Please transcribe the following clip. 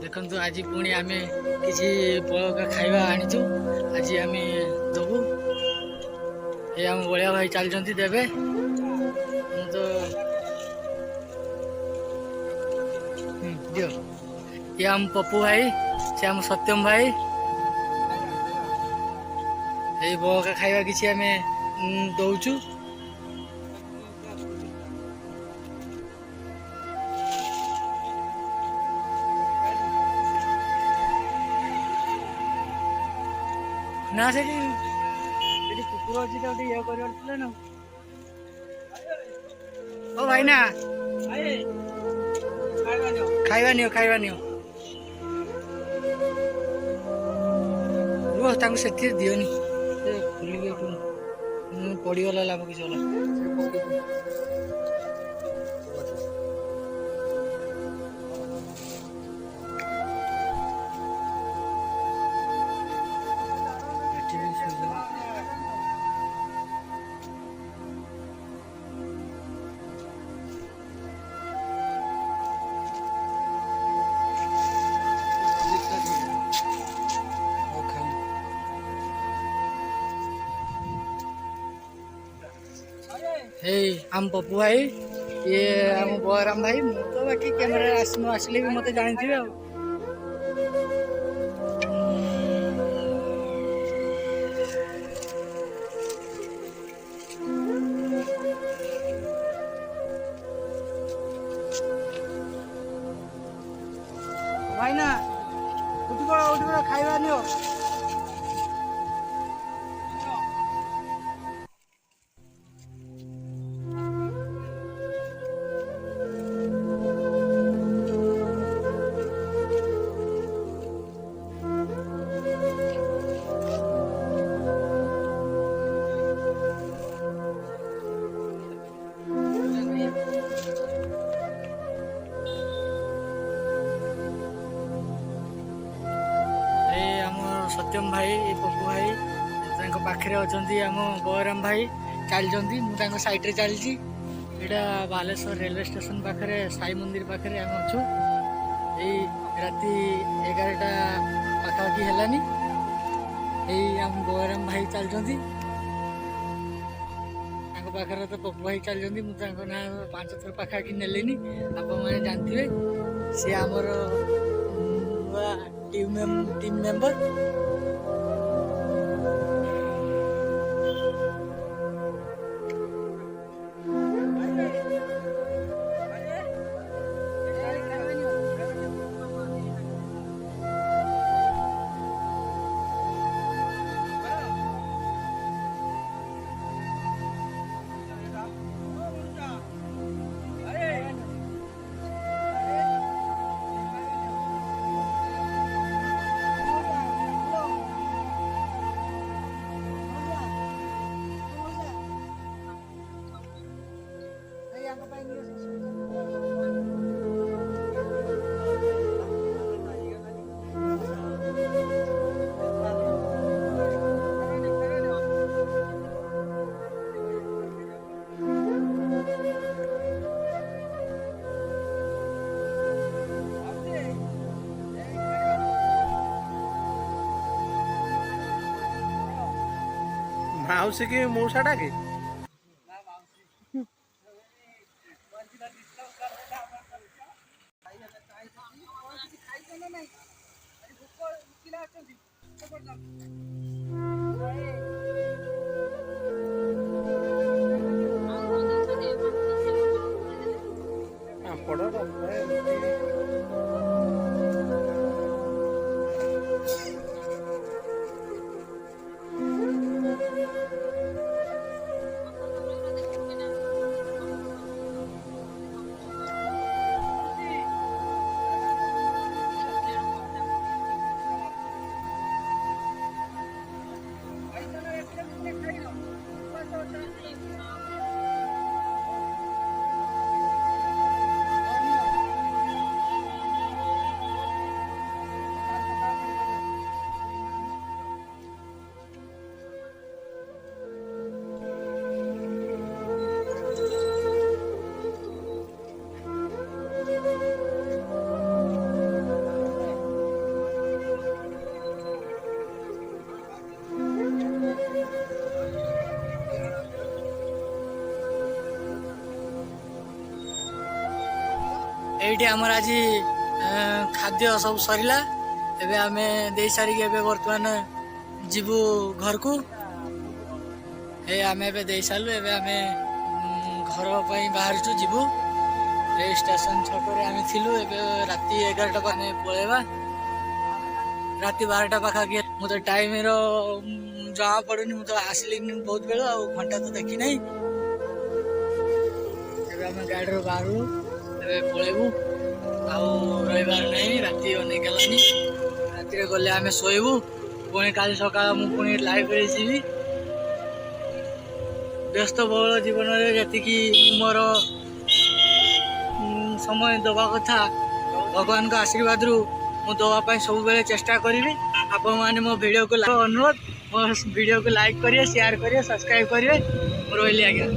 देखु आज पुणी आम किसी बड़का खाଇବା आनीचु आज आम दबु ये आम बलिया भाई चलती देवे तो दियो ये आम पप्पू भाई से आम सत्यम भाई ये बड़का खाଇବା किसी आम दौचु ना से कुकुर अच्छी तो ये कर ना ओ भाई ना खाଇବା नियो रुह तांको सेठी दियोनी खुलिक पड़गला लाभ किसी गला हे आम पप्पू भाई ये आम बलराम भाई मु तो बाकी कैमेरा आसले भी मत जानी थी भाई ना उठ पड़ा खाଇବା नियो सत्यम भाई पप्पू भाई पाखे अच्छा आम बलराम भाई चलती मुझे सैड्रे चलती यहाँ बालेश्वर रेलवे स्टेशन पाखे साई मंदिर पाखे आम अच्छु यही राति 11टा पाखापाखि हेलानी यही आम बलराम भाई चलती पाखे तो पप्पू भाई चलती मुझे ना 5 थर पाखापाखि नेलिनी आप मैंने जानते सी आमर टीम मेंबर माउसी की मौसाटा की ଏଇଠି ଆମର ଆଜି ଖାଦ୍ୟ ସବୁ ସରିଲା। ଏବେ ଆମେ ଦେଇ ସାରିକି ଏବେ ବର୍ତ୍ତମାନ ଯିବୁ ଘରକୁ। ଆମେ ଏବେ ଦେଇ ସାରିଲୁ, ଏବେ ଆମେ ଘର ପାଇଁ ବାହାରିଛୁ ଯିବୁ। ଏଇ ଷ୍ଟେସନ ଛକରେ ଆମେ ଥିଲୁ, ଏବେ ରାତି 11ଟା ଆମେ ପଳେଇବା। ରାତି 12ଟା ପାଖାପାଖି। ମୁଁ ତ ଟାଇମର ଜଣା ପଡୁନି, ମୁଁ ତ ଆସିଲିନି ବହୁତ ବେଳୁ, ଆଉ ଘଣ୍ଟା ତ ଦେଖି ନାହିଁ। ଏବେ ଆମେ ଗାଡ଼ିରୁ ବାହାରିଲୁ, ଏବେ ପଳେଇବୁ, ଆଉ ରହିବାର ନାହିଁ। ରାତି ଅନେକ ହେଲାନି, ରାତିରେ ଗଲେ ଆମେ ଶୋଇବୁ। ପୁଣି କାଲି ସକାଳ ମୁଁ ପୁଣି ଲାଇବ୍ରେରୀ ଯିବି। ବ୍ୟସ୍ତବହୁଳ ଜୀବନରେ ଯେତିକି ମୋର ସମୟ ଦେବା କଥା, ଭଗବାନଙ୍କ ଆଶୀର୍ବାଦରୁ ମୁଁ ଦେବା ପାଇଁ ସବୁବେଳେ ଚେଷ୍ଟା କରିବି। ଆପଣମାନେ ମୋ ଭିଡ଼ିଓକୁ ଅନୁରୋଧ, ମୋ ଭିଡ଼ିଓକୁ ଲାଇକ୍ କରିବେ, ସେୟାର କରିବେ, ସବସ୍କ୍ରାଇବ୍ କରିବେ। ମୁଁ ରହିଲି ଆଜ୍ଞା।